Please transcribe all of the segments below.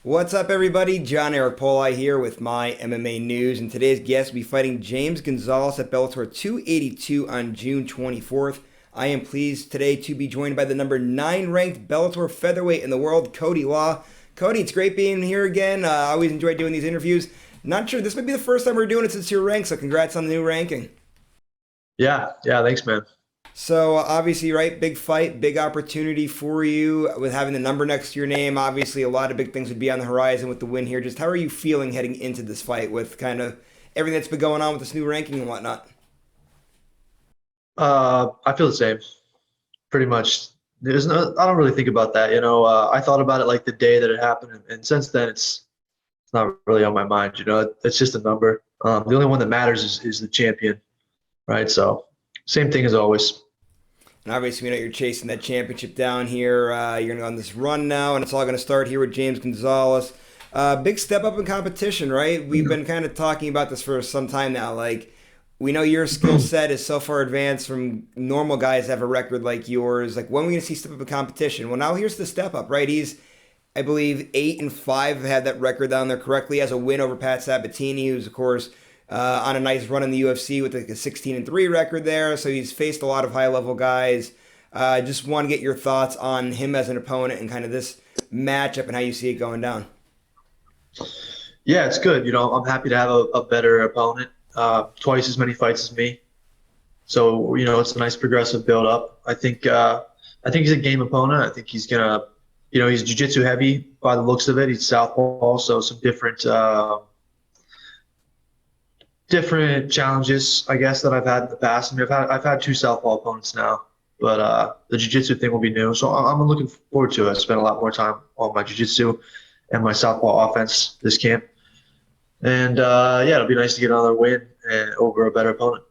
What's up, everybody? John Eric Poli here with My MMA News, and today's guest will be fighting James Gonzalez at Bellator 282 on June 24th. I am pleased today to be joined by the number 9 ranked Bellator featherweight in the world, Cody Law. Cody, it's great being here again. I always enjoy doing these interviews. Not sure, this might be the first time we're doing it since your rank, so congrats on the new ranking. Yeah, thanks, man. So obviously, right, big fight, big opportunity for you with having the number next to your name. Obviously, a lot of big things would be on the horizon with the win here. Just how are you feeling heading into this fight with kind of everything that's been going on with this new ranking and whatnot? I feel the same, pretty much. I don't really think about that. I thought about it like the day that it happened, and since then, it's not really on my mind. It's just a number. The only one that matters is the champion, right? So, same thing as always. And obviously, we know you're chasing that championship down here. You're going to go on this run now, and it's all going to start here with James Gonzalez. Big step up in competition, right? We've been kind of talking about this for some time now. Like, we know your skill set is so far advanced from normal guys that have a record like yours. Like, when are we going to see step up in competition? Well, now here's the step up, right? He's, I believe, 8-5 have had that record down there correctly. Has a win over Pat Sabatini, who's, of course, on a nice run in the UFC with like a 16-3 record there. So he's faced a lot of high level guys. Just want to get your thoughts on him as an opponent and kind of this matchup and how you see it going down. Yeah, it's good. I'm happy to have a better opponent, twice as many fights as me. So, it's a nice progressive build up. I think he's a game opponent. I think he's gonna, he's jiu-jitsu heavy by the looks of it. He's southpaw, so some different challenges, I guess, that I've had in the past. I mean, I've had two southpaw opponents now, but the jiu-jitsu thing will be new. So I'm looking forward to it. I spent a lot more time on my jiu-jitsu and my southpaw offense this camp. And yeah, it'll be nice to get another win and over a better opponent.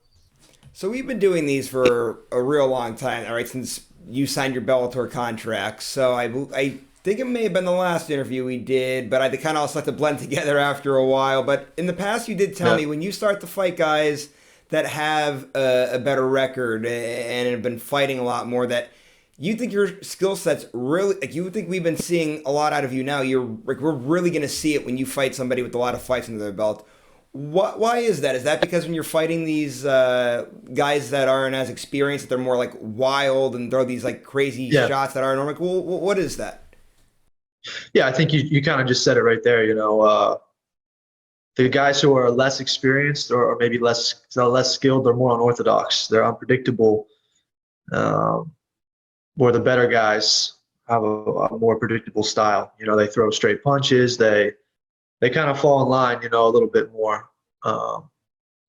So we've been doing these for a real long time, all right, since you signed your Bellator contract. So I think it may have been the last interview we did, but I kind of also had to blend together after a while. But in the past, you did tell Yeah, me when you start to fight guys that have a better record and have been fighting a lot more, that you think your skill set's really like you think we've been seeing a lot out of you now. You're like we're really gonna see it when you fight somebody with a lot of fights under their belt. What? Why is that? Is that because when you're fighting these guys that aren't as experienced, that they're more like wild and throw these like crazy yeah, shots that aren't normal? Like, well, what is that? yeah. I think you kind of just said it right there. The guys who are less experienced or maybe less skilled, they're more unorthodox. They're unpredictable. Um, where the better guys have a more predictable style. They throw straight punches. They kind of fall in line, a little bit more. And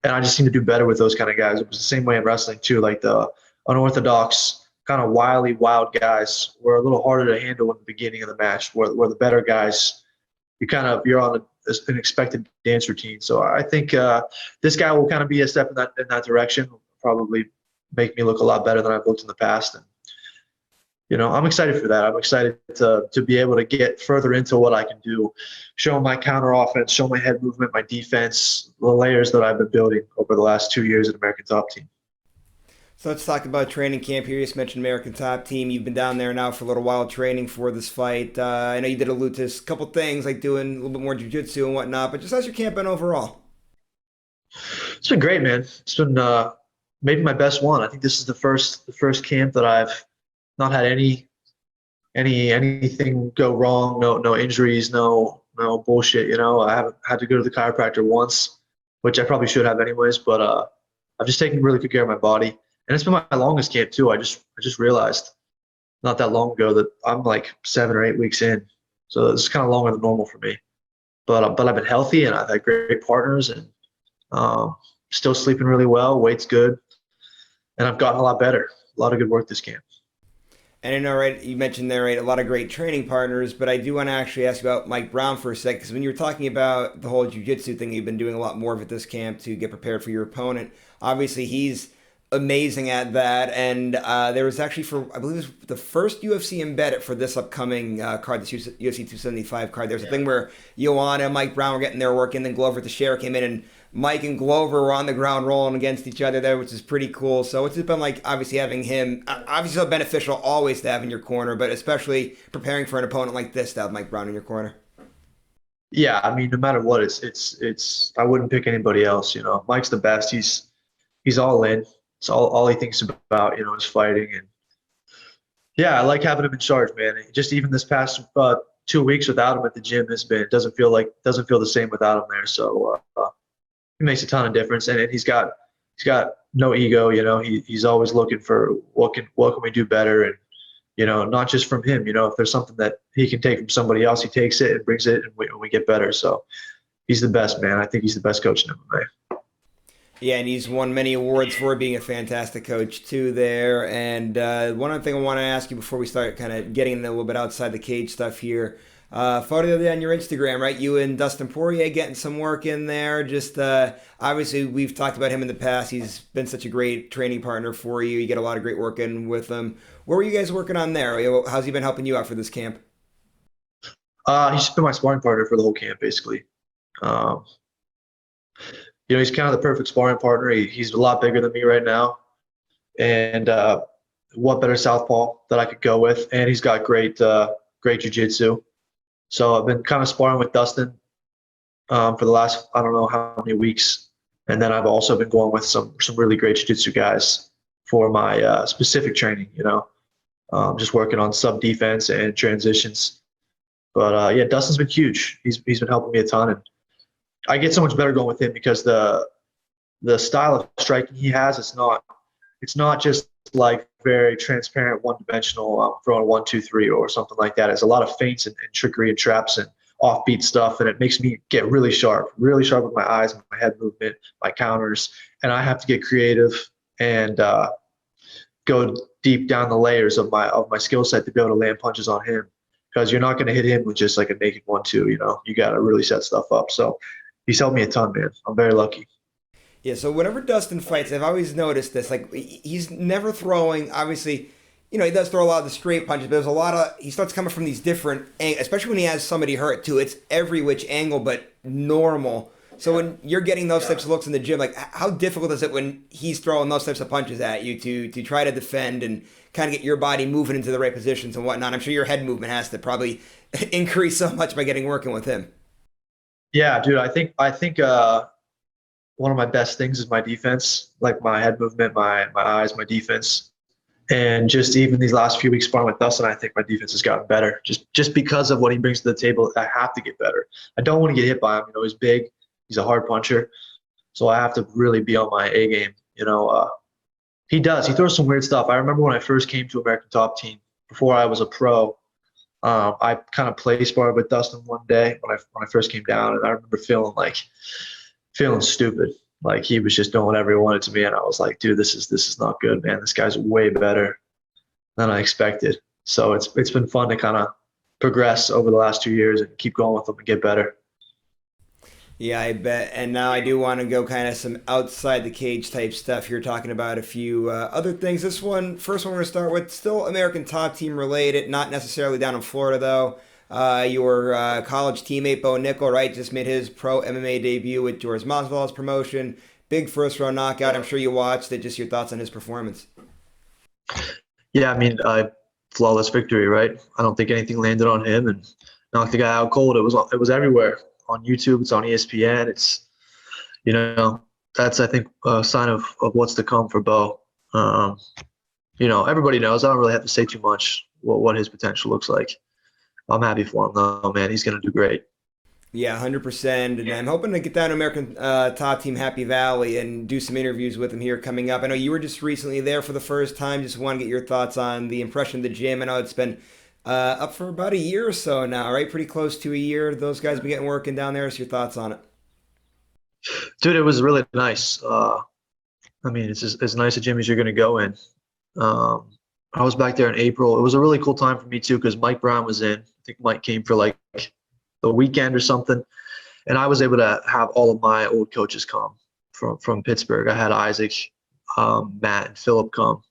I just seem to do better with those kind of guys. It was the same way in wrestling too. Like the unorthodox, kind of wily, wild guys were a little harder to handle in the beginning of the match. Where the better guys, you're on an expected dance routine. So I think this guy will kind of be a step in that direction. Probably make me look a lot better than I've looked in the past. And I'm excited for that. I'm excited to be able to get further into what I can do, show my counter offense, show my head movement, my defense, the layers that I've been building over the last 2 years at American Top Team. So let's talk about training camp here. You just mentioned American Top Team. You've been down there now for a little while training for this fight. I know you did allude to a couple things like doing a little bit more jiu-jitsu and whatnot, but just how's your camp been overall? It's been great, man. It's been maybe my best one. I think this is the first camp that I've not had anything go wrong. No injuries. No bullshit. I haven't had to go to the chiropractor once, which I probably should have anyways. But I've just taken really good care of my body, and it's been my longest camp too. I just realized not that long ago that I'm like 7 or 8 weeks in, so it's kind of longer than normal for me. But I've been healthy and I've had great partners and still sleeping really well. Weight's good, and I've gotten a lot better. A lot of good work this camp. And I know, right, you mentioned there, right, a lot of great training partners, but I do want to actually ask you about Mike Brown for a sec, because when you were talking about the whole jiu-jitsu thing, you've been doing a lot more of it this camp to get prepared for your opponent. Obviously, he's amazing at that, and there was actually I believe it was the first UFC embedded for this upcoming card, this UFC 275 card. There's a thing where Joanna and Mike Brown were getting their work in, then Glover Teixeira came in, and Mike and Glover were on the ground rolling against each other there, which is pretty cool. So it's been like obviously having him, obviously so beneficial always to have in your corner, but especially preparing for an opponent like this to have Mike Brown in your corner. Yeah, I mean, no matter what, it's. I wouldn't pick anybody else. You know, Mike's the best. He's all in. It's all he thinks about. You know, is fighting. And yeah, I like having him in charge, man. Just even this past 2 weeks without him at the gym has been doesn't feel the same without him there. So it makes a ton of difference. And he's got no ego. You know, he's always looking for what can we do better, and you know, not just from him. You know, if there's something that he can take from somebody else, he takes it and brings it, and we get better. So he's the best, man. I think he's the best coach in MMA. Yeah, and he's won many awards for being a fantastic coach too there. And one other thing I want to ask you before we start kind of getting a little bit outside the cage stuff here. Photo the other day on your Instagram, right? You and Dustin Poirier getting some work in there. Just obviously, we've talked about him in the past. He's been such a great training partner for you. You get a lot of great work in with him. What were you guys working on there? How's he been helping you out for this camp? He's been my sparring partner for the whole camp, basically. Um, you know, he's kind of the perfect sparring partner. He's a lot bigger than me right now, and what better southpaw that I could go with? And he's got great jujitsu. So I've been kind of sparring with Dustin for the last I don't know how many weeks, and then I've also been going with some really great jiu-jitsu guys for my specific training. You know, just working on sub defense and transitions. But yeah, Dustin's been huge. He's been helping me a ton, and I get so much better going with him because the style of striking he has it's not just like very transparent, one-dimensional, throwing 1, 2, 3 or something like that. It's a lot of feints and trickery and traps and offbeat stuff, and it makes me get really sharp with my eyes, my head movement, my counters, and I have to get creative and go deep down the layers of my skill set to be able to land punches on him. Because you're not going to hit him with just like a naked 1-2. You know, you got to really set stuff up. So he's helped me a ton, man. I'm very lucky. Yeah, so whenever Dustin fights, I've always noticed this. Like, he's never throwing, obviously, he does throw a lot of the straight punches, but there's a lot of, he starts coming from these different, especially when he has somebody hurt, too. It's every which angle, but normal. So when you're getting those types of looks in the gym, like, how difficult is it when he's throwing those types of punches at you to try to defend and kind of get your body moving into the right positions and whatnot? I'm sure your head movement has to probably increase so much by getting working with him. Yeah, dude. I think one of my best things is my defense, like my head movement, my eyes, my defense, and just even these last few weeks sparring with Dustin, I think my defense has gotten better. Just because of what he brings to the table, I have to get better. I don't want to get hit by him. You know, he's big, he's a hard puncher, so I have to really be on my A game. You know, he does. He throws some weird stuff. I remember when I first came to American Top Team before I was a pro. I kind of play sparred with Dustin one day when I first came down, and I remember feeling stupid. Like he was just doing whatever he wanted to me, and I was like, dude, this is not good, man. This guy's way better than I expected. So it's been fun to kind of progress over the last 2 years and keep going with them and get better. Yeah, I bet. And now I do want to go kind of some outside the cage type stuff here, talking about a few other things. First one we're going to start with, still American Top Team related, not necessarily down in Florida though. Your college teammate Bo Nickel, right, just made his pro MMA debut with George Masvidal's promotion. Big first round knockout. I'm sure you watched it. Just your thoughts on his performance. Yeah, I mean, flawless victory, right? I don't think anything landed on him and knocked the guy out cold. It was everywhere on YouTube. It's on ESPN. It's that's I think a sign of what's to come for Bo. Everybody knows. I don't really have to say too much what his potential looks like. I'm happy for him though, man. He's gonna do great. Yeah, 100%. And I'm hoping to get down to American Top Team Happy Valley and do some interviews with him here coming up. I know you were just recently there for the first time. Just want to get your thoughts on the impression of the gym. I know it's been up for about a year or so now, right? Pretty close to a year. Those guys been getting working down there. So your thoughts on it? Dude, it was really nice. I mean, it's as nice a gym as you're gonna go in. Um, I was back there in April. It was a really cool time for me too because Mike Brown was in. I think Mike came for like the weekend or something, and I was able to have all of my old coaches come from Pittsburgh. I had Isaac, Matt, and Philip come,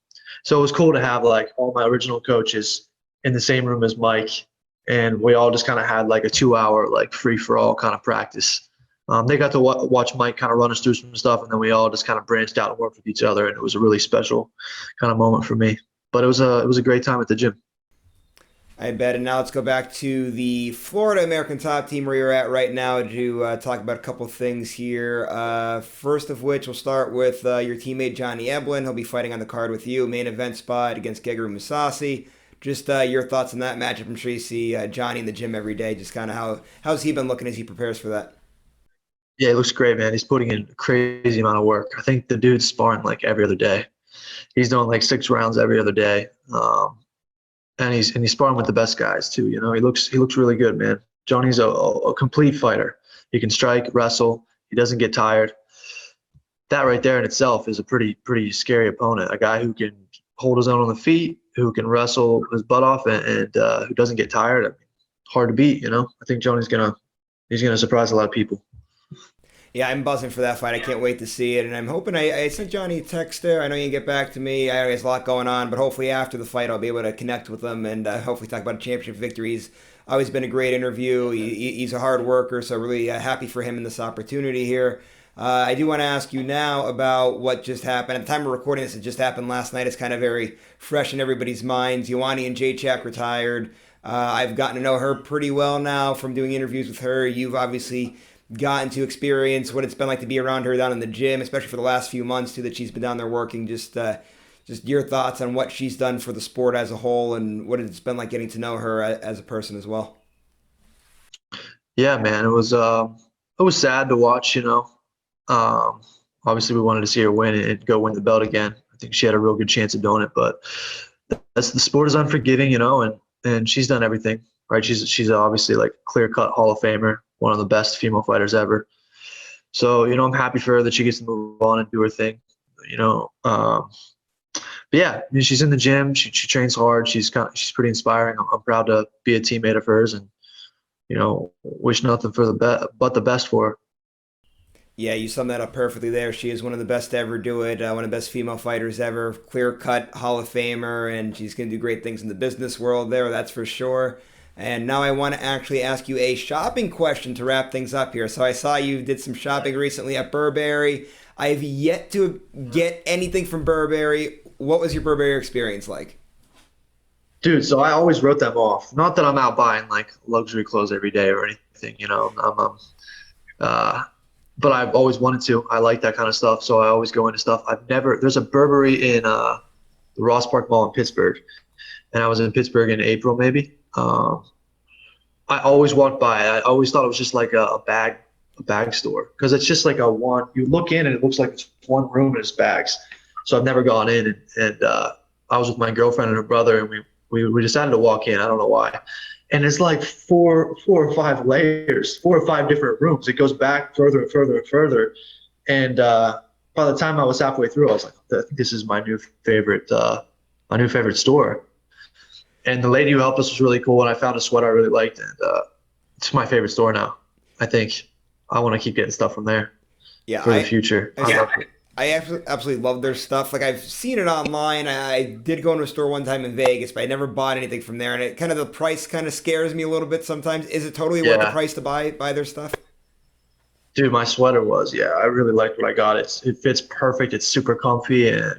so it was cool to have like all my original coaches in the same room as Mike, and we all just kind of had like a 2-hour like free for all kind of practice. They got to watch Mike kind of run us through some stuff, and then we all just kind of branched out and worked with each other, and it was a really special kind of moment for me. But it was a great time at the gym. I bet. And now let's go back to the Florida American Top Team where you're at right now to talk about a couple of things here. First of which, we'll start with your teammate Johnny Eblen. He'll be fighting on the card with you, main event spot against Geguru Mousasi. Just your thoughts on that matchup. I'm sure you see Johnny in the gym every day. Just kind of how's he been looking as he prepares for that? Yeah, he looks great, man. He's putting in a crazy amount of work. I think the dude's sparring like every other day. He's doing like 6 rounds every other day. And he's sparring with the best guys too. He looks really good, man. Johnny's a complete fighter. He can strike, wrestle. He doesn't get tired. That right there in itself is a pretty scary opponent. A guy who can hold his own on the feet, who can wrestle his butt off, and who doesn't get tired. I mean, hard to beat. I think Johnny's he's gonna surprise a lot of people. Yeah, I'm buzzing for that fight. I can't wait to see it, and I'm hoping I sent Johnny a text there. I know you can get back to me. I know there's a lot going on, but hopefully after the fight I'll be able to connect with him and hopefully talk about a championship victory. He's always been a great interview. He's a hard worker, so really happy for him in this opportunity here. I do want to ask you now about what just happened. At the time of recording this, it just happened last night. It's kind of very fresh in everybody's minds. Ioane and Jacek retired. I've gotten to know her pretty well now from doing interviews with her. You've obviously gotten to experience what it's been like to be around her down in the gym, especially for the last few months too that she's been down there working. Just your thoughts on what she's done for the sport as a whole and what it's been like getting to know her as a person as well. Yeah, man, it was sad to watch. Obviously we wanted to see her win and go win the belt again. I think she had a real good chance of doing it, but the sport is unforgiving, and she's done everything right. She's obviously like clear-cut Hall of Famer, one of the best female fighters ever. So, I'm happy for her that she gets to move on and do her thing, but yeah, I mean, she's in the gym. She trains hard. She's pretty inspiring. I'm proud to be a teammate of hers and, wish nothing but the best for her. Yeah, you summed that up perfectly there. She is one of the best to ever do it, one of the best female fighters ever, clear-cut Hall of Famer, and she's going to do great things in the business world there, that's for sure. And now I want to actually ask you a shopping question to wrap things up here. So I saw you did some shopping recently at Burberry. I have yet to get anything from Burberry. What was your Burberry experience like? Dude, so I always wrote them off. Not that I'm out buying like luxury clothes every day or anything, but I've always wanted to. I like that kind of stuff, so I always go into stuff. There's a Burberry in the Ross Park Mall in Pittsburgh, and I was in Pittsburgh in April maybe. I always walked by. I always thought it was just like a bag store because it's just like you look in and it looks like it's one room and it's bags. So I've never gone in, and I was with my girlfriend and her brother, and we decided to walk in. I don't know why. And it's like four or five layers, 4 or 5 different rooms. It goes back further and further and further. And by the time I was halfway through, I was like, I think this is my new favorite store. And the lady who helped us was really cool, and I found a sweater I really liked, and it's my favorite store now. I think I want to keep getting stuff from there for the future. I absolutely love their stuff. Like, I've seen it online. I did go into a store one time in Vegas, but I never bought anything from there. And the price kind of scares me a little bit sometimes. Is it totally worth the price to buy their stuff? Dude, my sweater was, I really liked what I got. It fits perfect. It's super comfy, and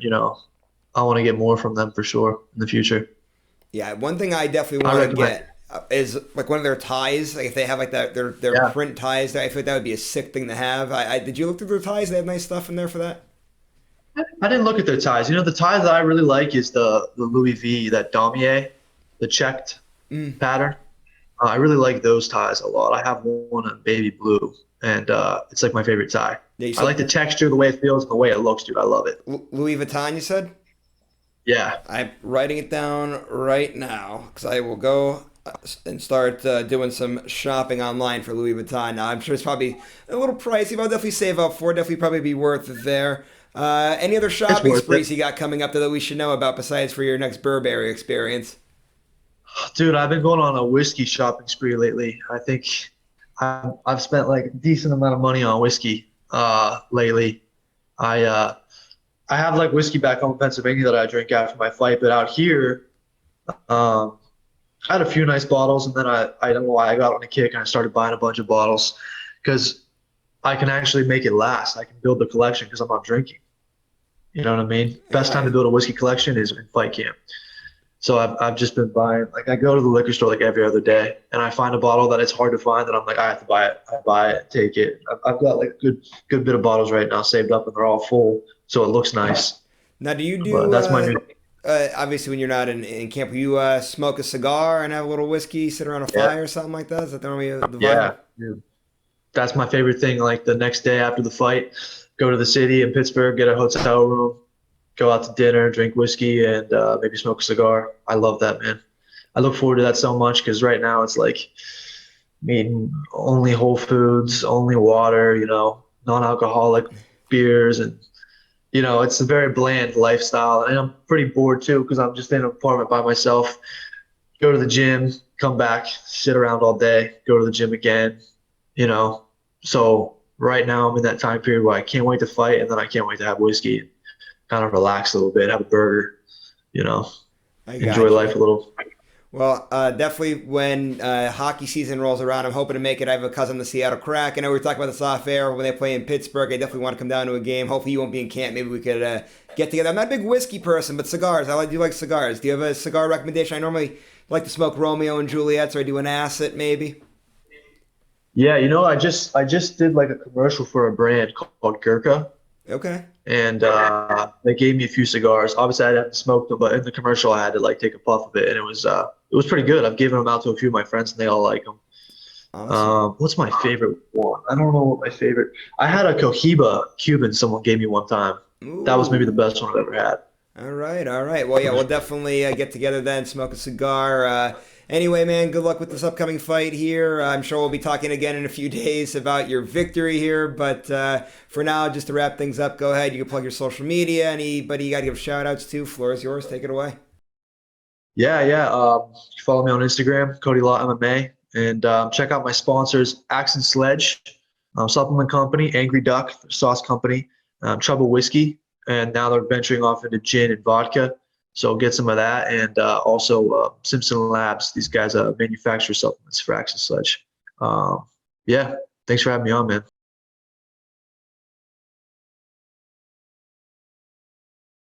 I want to get more from them for sure in the future. Yeah, one thing I definitely want to get is like one of their ties. Like if they have like their print ties, I feel like that would be a sick thing to have. Did you look through their ties? They have nice stuff in there for that. I didn't look at their ties. The tie that I really like is the Louis V, that damier, the checked pattern. I really like those ties a lot. I have one in baby blue, and it's like my favorite tie. Yeah, I like the texture, the way it feels, and the way it looks, dude. I love it. Louis Vuitton, you said? Yeah. I'm writing it down right now because I will go and start doing some shopping online for Louis Vuitton. Now, I'm sure it's probably a little pricey, but I'll definitely save up for it. Definitely probably be worth it there. Any other shopping sprees you got coming up that we should know about besides for your next Burberry experience? Dude, I've been going on a whiskey shopping spree lately. I think I've spent like a decent amount of money on whiskey lately. I have like whiskey back home in Pennsylvania that I drink after my fight, but out here, I had a few nice bottles, and then I don't know why I got on a kick and I started buying a bunch of bottles because I can actually make it last. I can build the collection because I'm not drinking. You know what I mean? Best time to build a whiskey collection is in fight camp. So I've just been buying, like I go to the liquor store like every other day and I find a bottle that it's hard to find and I'm like, I have to buy it. I buy it, take it. I've got like a good bit of bottles right now saved up and they're all full. So it looks nice. Now, do you But do that's my new, obviously when you're not in camp, you smoke a cigar and have a little whiskey, sit around a yeah, fire or something like that? Is that normally the vibe? yeah. That's my favorite thing. Like the next day after the fight, go to the city in Pittsburgh, get a hotel room, go out to dinner, drink whiskey, and maybe smoke a cigar. I love that, man. I look forward to that so much because right now it's like eating only whole foods, only water, non-alcoholic beers, and it's a very bland lifestyle. And I'm pretty bored too because I'm just in an apartment by myself. Go to the gym, come back, sit around all day, go to the gym again, you know. So right now I'm in that time period where I can't wait to fight, and then I can't wait to have whiskey and kind of relax a little bit, have a burger, you know, I enjoy got you. life a little. Well, definitely when hockey season rolls around, I'm hoping to make it. I have a cousin, the Seattle Kraken. I know we were talking about this off air when they play in Pittsburgh. I definitely want to come down to a game. Hopefully, you won't be in camp. Maybe we could get together. I'm not a big whiskey person, but cigars. Do like cigars. Do you have a cigar recommendation? I normally like to smoke Romeo and Juliet's, or I do an Acid maybe. Yeah, I just did like a commercial for a brand called Gurkha, Okay. and they gave me a few cigars. Obviously, I hadn't smoked them, but in the commercial, I had to like take a puff of it, and it was pretty good. I've given them out to a few of my friends, and they all like them. Awesome. What's my favorite one? I don't know what my favorite. I had a Cohiba Cuban someone gave me one time. That was maybe the Ooh. best one I've ever had. All right, all right. Well, yeah, we'll definitely get together then, smoke a cigar. Anyway, man, good luck with this upcoming fight here. I'm sure we'll be talking again in a few days about your victory here. But for now, just to wrap things up, go ahead. You can plug your social media. Anybody you got to give shout outs to? Floor is yours. Take it away. Yeah, yeah. Follow me on Instagram, Cody Law MMA, and check out my sponsors, Axe and Sledge, supplement company, Angry Duck sauce company, Trouble Whiskey, and now they're venturing off into gin and vodka. So get some of that, and also Simpson Labs. These guys manufacture supplements for Axe and Sledge. Yeah, thanks for having me on, man.